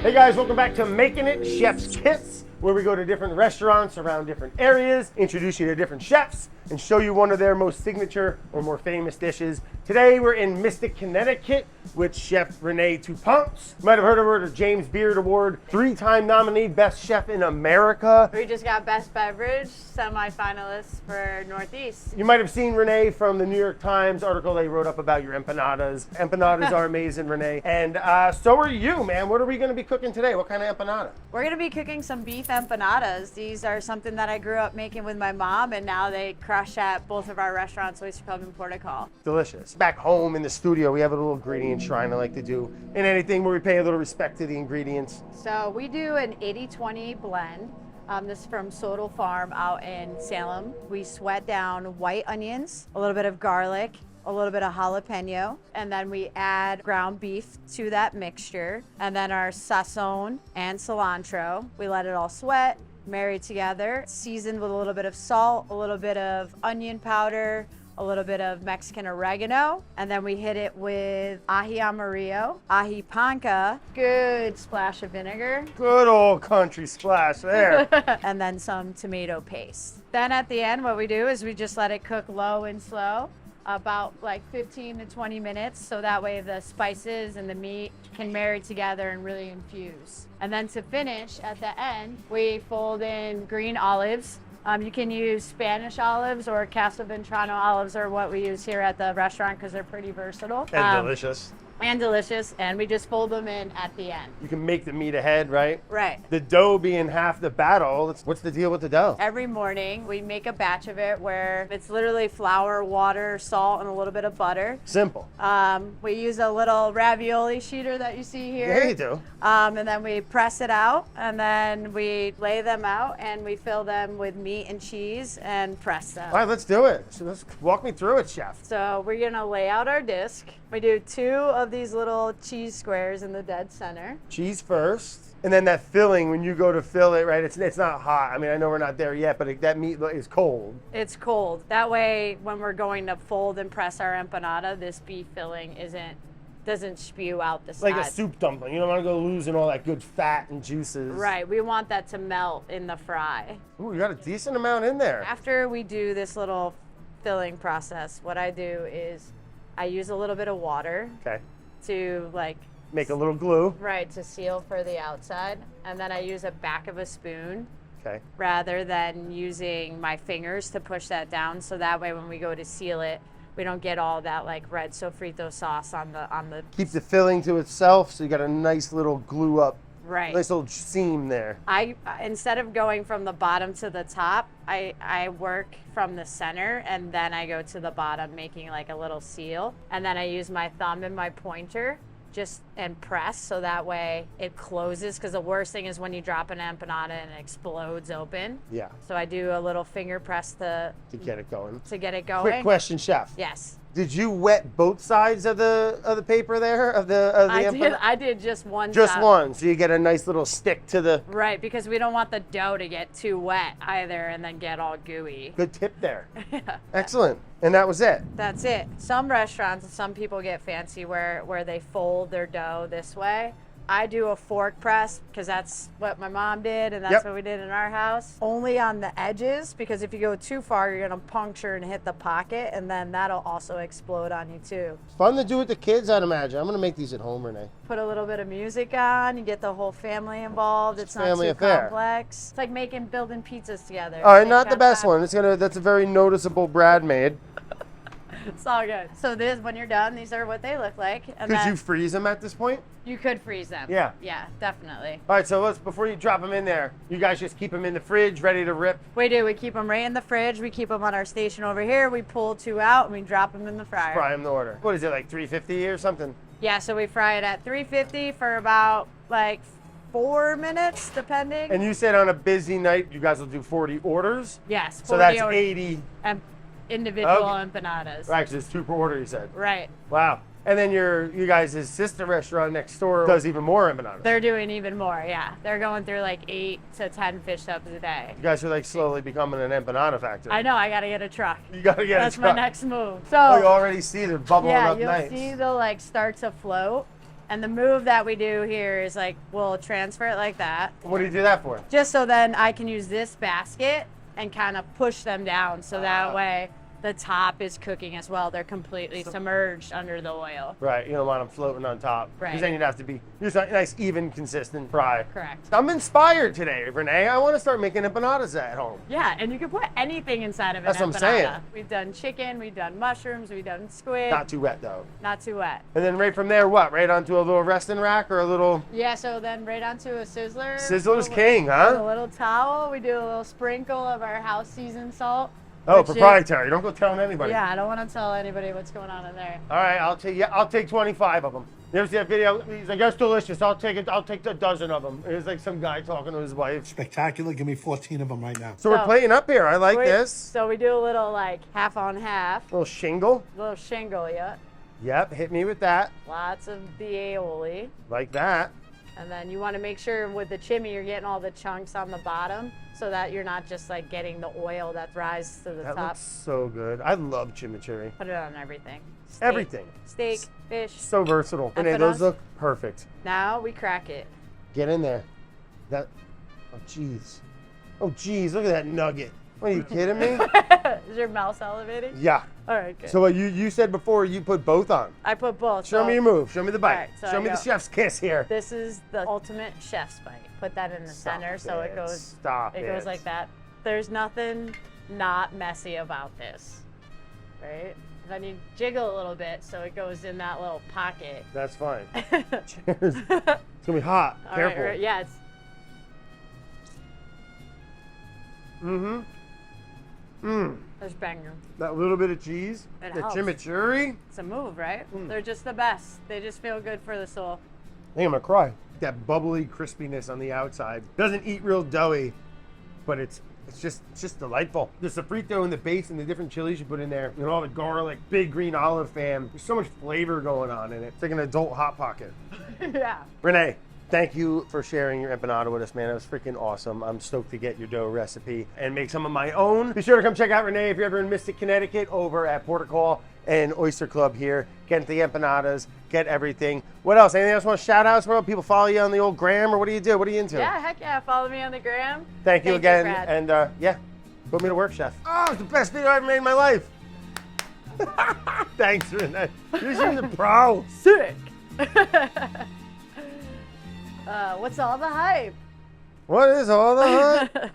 Hey guys, welcome back to Making It Chef's Tips, where we go to different restaurants around different areas, introduce you to different chefs, and show you one of their most signature or more famous dishes. Today we're in Mystic, Connecticut with Chef Renee Touponce. You might have heard of her, the James Beard Award, 3-time nominee, Best Chef in America. We just got Best Beverage, semi-finalists for Northeast. You might have seen Renee from the New York Times article they wrote up about your empanadas. Empanadas are amazing, Renee. And so are you, man. What are we gonna be cooking today? What kind of empanada? We're gonna be cooking some beef empanadas. These are something that I grew up making with my mom, and now they crush at both of our restaurants, Oyster and Portugal. Delicious. Back home in the studio, we have a little ingredient shrine I like to do in anything where we pay a little respect to the ingredients. So we do an 80-20 blend. This is from Sodal Farm out in Salem. We sweat down white onions, a little bit of garlic, a little bit of jalapeno, and then we add ground beef to that mixture, and then our sazon and cilantro. We let it all sweat, marry together, seasoned with a little bit of salt, a little bit of onion powder, a little bit of Mexican oregano, and then we hit it with ají amarillo, ají panca, good splash of vinegar. Good old country splash there. And then some tomato paste. Then at the end, what we do is we just let it cook low and slow, about like 15 to 20 minutes, so that way the spices and the meat can marry together and really infuse. And then to finish, at the end, we fold in green olives. You can use Spanish olives or Castelvetrano olives, are what we use here at the restaurant because they're pretty versatile. And delicious. And delicious, and we just fold them in at the end. You can make the meat ahead, right? Right. The dough being half the battle, what's the deal with the dough? Every morning, we make a batch of it where it's literally flour, water, salt, and a little bit of butter. Simple. We use a little ravioli sheeter that you see here. Yeah, you do. And then we press it out, and then we lay them out, and we fill them with meat and cheese and press them. All right, let's do it. So let's walk me through it, chef. So we're gonna lay out our disc. We do 2 of these little cheese squares in the dead center. Cheese first. And then that filling, when you go to fill it, right, it's not hot. I mean, I know we're not there yet, but that meat is cold. It's cold. That way, when we're going to fold and press our empanada, this beef filling doesn't spew out the side. Like a soup dumpling. You don't want to go losing all that good fat and juices. Right. We want that to melt in the fry. Ooh, you got a decent amount in there. After we do this little filling process, what I do is I use a little bit of water. Okay. To make a little glue. Right, to seal for the outside. And then I use a back of a spoon. Okay. Rather than using my fingers to push that down, so that way when we go to seal it, we don't get all that like red sofrito sauce on the. Keep the filling to itself, so you got a nice little glue up. Right. Nice little seam there. Instead of going from the bottom to the top, I work from the center, and then I go to the bottom, making like a little seal. And then I use my thumb and my pointer and press, so that way it closes, because the worst thing is when you drop an empanada and it explodes open. Yeah. So I do a little finger press to get it going. Quick question, chef. Yes. Did you wet both sides of the paper there of the empanada? I did just one. Just one, so you get a nice little stick to the. Right, because we don't want the dough to get too wet either and then get all gooey. Good tip there. Excellent. And that was it. That's it. Some restaurants, some people get fancy where they fold their dough this way. I do a fork press because that's what my mom did, and that's what we did in our house. Only on the edges, because if you go too far, you're gonna puncture and hit the pocket, and then that'll also explode on you too. Fun to do with the kids, I'd imagine. I'm gonna make these at home, Renee. Put a little bit of music on, you get the whole family involved. It's not too complex. It's like building pizzas together. All right, not the best one. That's a very noticeable Brad made. It's all good. So when you're done, these are what they look like. And could you freeze them at this point? You could freeze them. Yeah. Yeah, definitely. All right, so before you drop them in there, you guys just keep them in the fridge, ready to rip? We do. We keep them right in the fridge. We keep them on our station over here. We pull 2 out and we drop them in the fryer. Fry them to order. What is it, like 350 or something? Yeah, so we fry it at 350 for about 4 minutes, depending. And you said on a busy night, you guys will do 40 orders? Yes, 40 so that's orders. 80. Individual empanadas. Right, because it's 2 per order, you said. Right. Wow. And then you guys' sister restaurant next door does even more empanadas. They're doing even more, yeah. They're going through 8 to 10 fish tubs a day. You guys are slowly becoming an empanada factory. I know, I gotta get a truck. You gotta get a truck. That's my next move. So you already see they're bubbling up nice. Yeah, you'll see they'll start to float. And the move that we do here is like, we'll transfer it like that. What do you do that for? Just so then I can use this basket and kind of push them down so that way the top is cooking as well. They're completely submerged under the oil. Right, you don't want them floating on top. Right. Because then you'd have to be just a nice, even, consistent fry. Correct. I'm inspired today, Renee. I want to start making empanadas at home. Yeah, and you can put anything inside of an That's empanada. what I'm saying. We've done chicken, we've done mushrooms, we've done squid. Not too wet, though. Not too wet. And then right from there, what? Right onto a little resting rack or a little... Yeah, so then right onto a sizzler. Sizzler's king, With a huh? little towel. We do a little sprinkle of our house seasoned salt. Oh, which is- proprietary. Don't go telling anybody. Yeah, I don't want to tell anybody what's going on in there. All right, I'll take 25 of them. You ever see that video? He's like, that's delicious. I'll take it. I'll take a dozen of them. It was like some guy talking to his wife. Spectacular. Give me 14 of them right now. So we're plating up here. I like this. So we do a little like half on half. Little shingle. Little shingle, yeah. Yep, hit me with that. Lots of the aioli. Like that. And then you want to make sure with the chimney you're getting all the chunks on the bottom so that you're not just like getting the oil that rises to the That top. looks so good. I love chimichurri. Put it on everything. Steak, Everything. Steak, fish. So versatile. Renee, those Empanadas. look perfect. Now we crack it. Get in there. That. Oh, jeez. Oh, jeez. Look at that nugget. What, are you kidding me? Is your mouth salivating? Yeah. All right, good. So what you said before, you put both on. I put both. Show me your move. Show me the bite. All right, so Show I me the go- chef's kiss here. This is the ultimate chef's bite. Put that in the center so it goes. Stop It goes like that. There's nothing not messy about this, right? Then you jiggle a little bit so it goes in that little pocket. That's fine. Cheers. It's gonna be hot. All Careful. right, yeah, it's Mm-hmm. Mmm. there's banger. That little bit of cheese. It The helps. chimichurri. It's a move, right? Mm. They're just the best. They just feel good for the soul. I think I'm gonna cry. That bubbly crispiness on the outside. Doesn't eat real doughy, but it's just delightful. The sofrito and the base and the different chilies you put in there, and all the garlic, big green olive fan. There's so much flavor going on in it. It's like an adult Hot Pocket. Yeah. Renee, thank you for sharing your empanada with us, man. It was freaking awesome. I'm stoked to get your dough recipe and make some of my own. Be sure to come check out Renee if you're ever in Mystic, Connecticut, over at Port Call and Oyster Club here. Get the empanadas, get everything. What else? Anything else want to shout outs? What people follow you on the old gram, or what do you do? What are you into? Yeah, heck yeah. Follow me on the gram. Thank you again. Brad. And yeah, put me to work, chef. Oh, it's the best video I've ever made in my life. Thanks, Renee. You're the pro. Sick. What's all the hype? What is all the